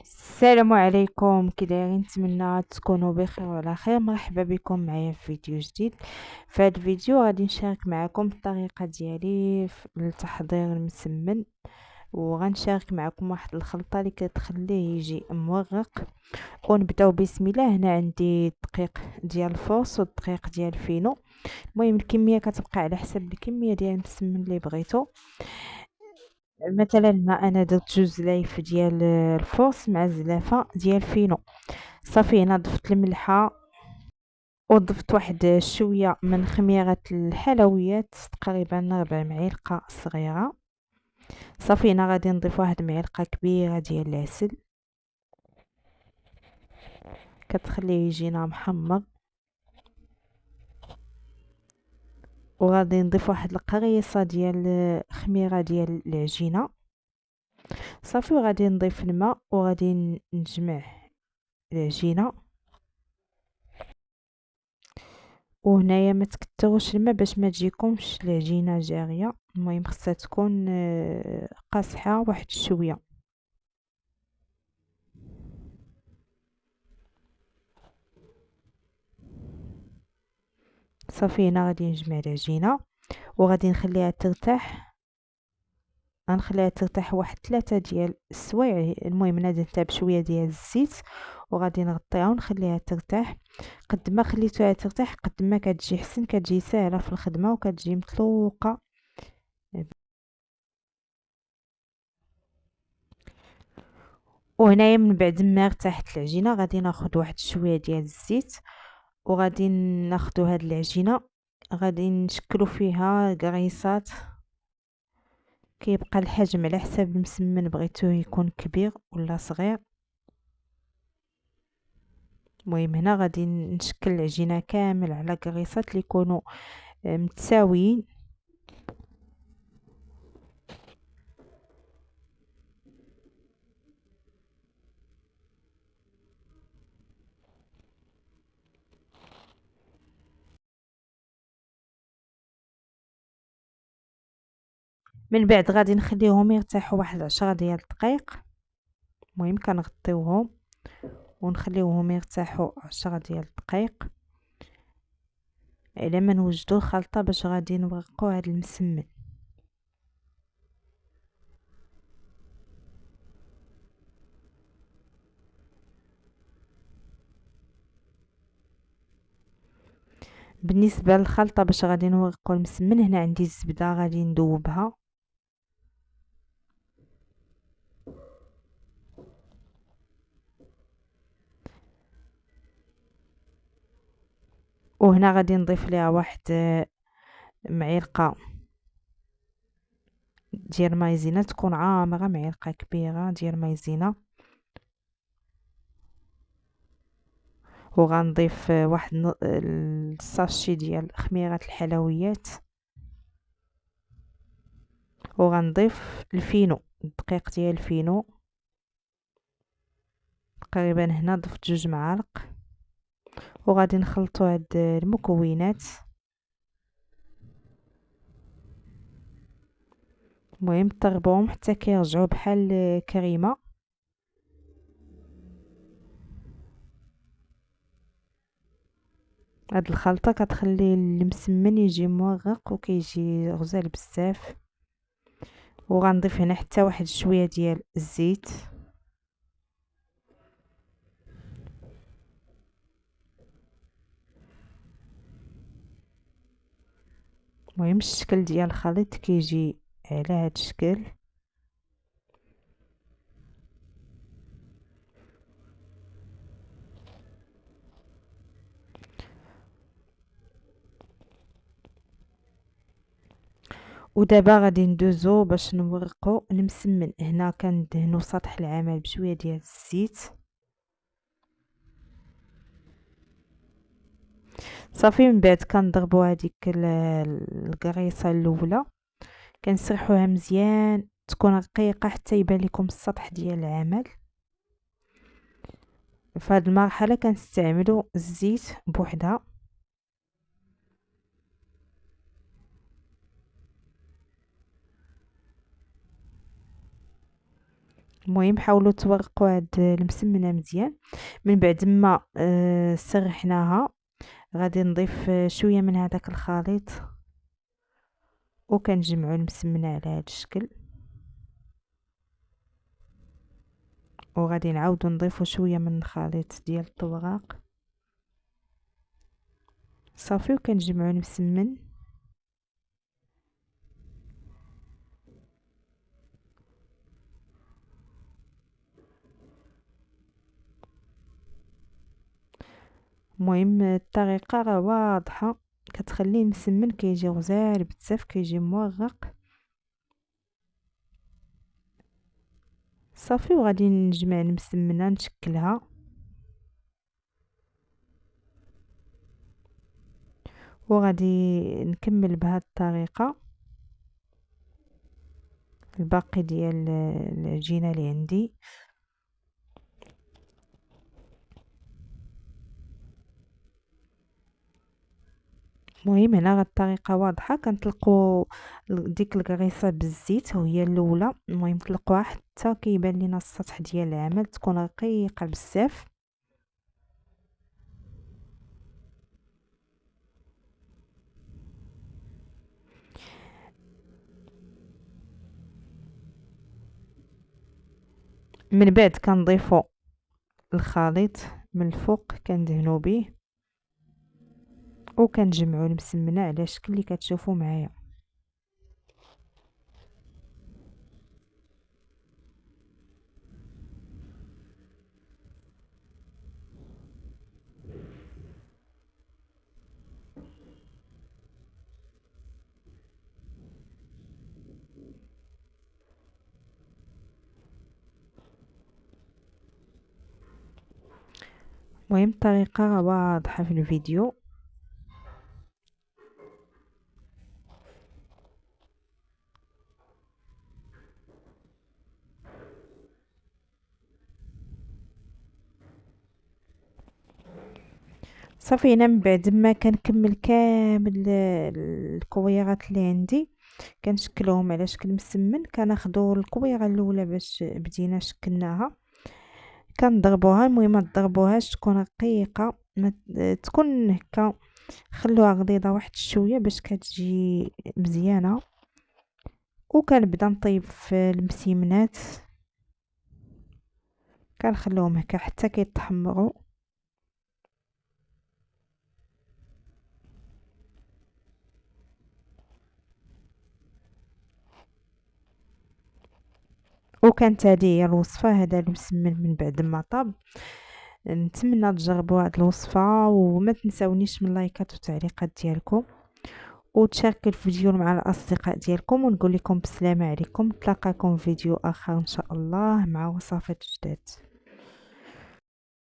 السلام عليكم، كي دايرين؟ نتمنى تكونوا بخير وعلى خير. مرحبا بكم معايا في فيديو جديد. في هذا الفيديو غادي نشارك معكم الطريقه ديالي لتحضير المسمن، وغنشارك معكم واحد الخلطه اللي كتخليه يجي مورق. ونبداو بسم الله. هنا عندي الدقيق ديال الفورس والدقيق ديال الفينو. المهم الكميه كتبقى على حسب الكميه ديال المسمن اللي بغيتو. مثلا هنا انا درت 2 زلايف ديال الفورس مع زلافه ديال الفينو. صافي هنا ضفت الملحه وضفت واحد شويه من خميره الحلويات، تقريبا 4 معالق صغيره. صافي هنا غادي نضيف واحد معلقه كبيره ديال العسل، كتخليه يجينا محمر. وغادي نضيف واحد القريصه ديال خميره ديال العجينه. صافي وغادي نضيف الماء وغادي نجمع العجينه. وهنايا ما تكتروش الماء باش ما تجيكمش العجينه جاريه. المهم خصها تكون قاصحه واحد شويه. صافي هنا غادي نجمع العجينه وغادي نخليها ترتاح. غنخليها ترتاح واحد 3 ديال السوايع. المهم ندهنها بشويه ديال الزيت وغادي نغطيها ونخليها ترتاح. قد ما خليتوها ترتاح قد ما كتجي حسن، كتجي ساهله في الخدمه وكتجي مطلوقه. وهنايا من بعد ما ارتاحت العجينه غادي ناخذ واحد شويه ديال الزيت وغادي ناخذ هاد العجينه، غادي نشكلوا فيها قريصات. كيبقى الحجم على حساب المسمن، بغيتوه يكون كبير ولا صغير. المهم هنا غادي نشكل العجينه كامل على قريصات اللي يكونوا متساويين. من بعد غادي نخليهم يرتاحوا واحد 10 ديال الدقائق. المهم كنغطيوهم ونخليوهم يرتاحوا 10 ديال الدقائق على ما نوجدوا الخلطه باش غادي نورقوا هذا المسمن. بالنسبه للخلطه باش غادي نورقوا المسمن، هنا عندي الزبده غادي ندوبها. وهنا غادي نضيف ليها واحد معلقه ديال مايزينا، تكون عامره، معلقه كبيره ديال مايزينا. وغنضيف واحد الساشي ديال خميره الحلويات. وغنضيف الفينو، الدقيق ديال الفينو. تقريبا هنا ضفت 2 معالق. وغادي نخلطوا هاد المكونات. المهم طربوهم حتى كيرجعوا بحال كريمه. هاد الخلطه كتخلي المسمن يجي مورق وكيجي غزال بزاف. وغنضيف هنا حتى واحد شويه ديال الزيت. المهم الشكل ديال الخليط كيجي على هاد الشكل. ودابا غادي ندوزو باش نورقو المسمن. هنا كندهنو سطح العمل بشويه ديال الزيت. صافي من بعد كنضربو هذيك القريصه الاولى، كنسرحوها مزيان تكون رقيقه حتى يبان لكم السطح ديال العمل. في هذه المرحله كنستعملوا الزيت بوحدها. المهم حاولوا تورقوا هاد المسمنه مزيان. من بعد ما سرحناها غادي نضيف شويه من هذاك الخليط وكنجمعوا المسمنه على هذا الشكل، وغادي نعاودو نضيفو شويه من الخليط ديال الطوراق صافي، وكنجمعو المسمن. المهم الطريقه راه واضحه، كتخليه مسمن كيجي غزال بزاف، كيجي مورق صافي. وغادي نجمع المسمنه نشكلها، وغادي نكمل بهذه الطريقه الباقي ديال العجينه اللي عندي. المهم هنا غا الطريقه واضحه، كنطلقوا ديك الكريسه بالزيت وهي الاولى. المهم طلقوها حتى كيبان لينا السطح ديال العمل، تكون رقيقه بزاف. من بعد كنضيفوا الخليط من الفوق كندهنوا به، وكنجمعوا المسمنه على الشكل اللي كتشوفوا معايا. المهم الطريقه راه واضحه في الفيديو. صافي هنا من بعد ما كنكمل كامل الكويرات اللي عندي كنشكلهم على شكل مسمن. كناخذوا الكويره الاولى باش بدينا شكلناها كنضربوها. المهم ما تضربوهاش تكون رقيقه، تكون هكا، خلوها غليظه واحد شويه باش كتجي مزيانه. وكنبدا نطيب في المسيمنات، كنخليهم هكا حتى كيتحمروا. وكانت هذه هي الوصفه، هذا المسمن من بعد ما طاب. نتمنى تجربوا هذه الوصفه، وما تنساونيش من اللايكات والتعليقات ديالكم، وتشاركوا الفيديو مع الاصدقاء ديالكم. ونقول لكم بالسلامه عليكم، نتلاقاكم في فيديو اخر ان شاء الله مع وصفات جداد.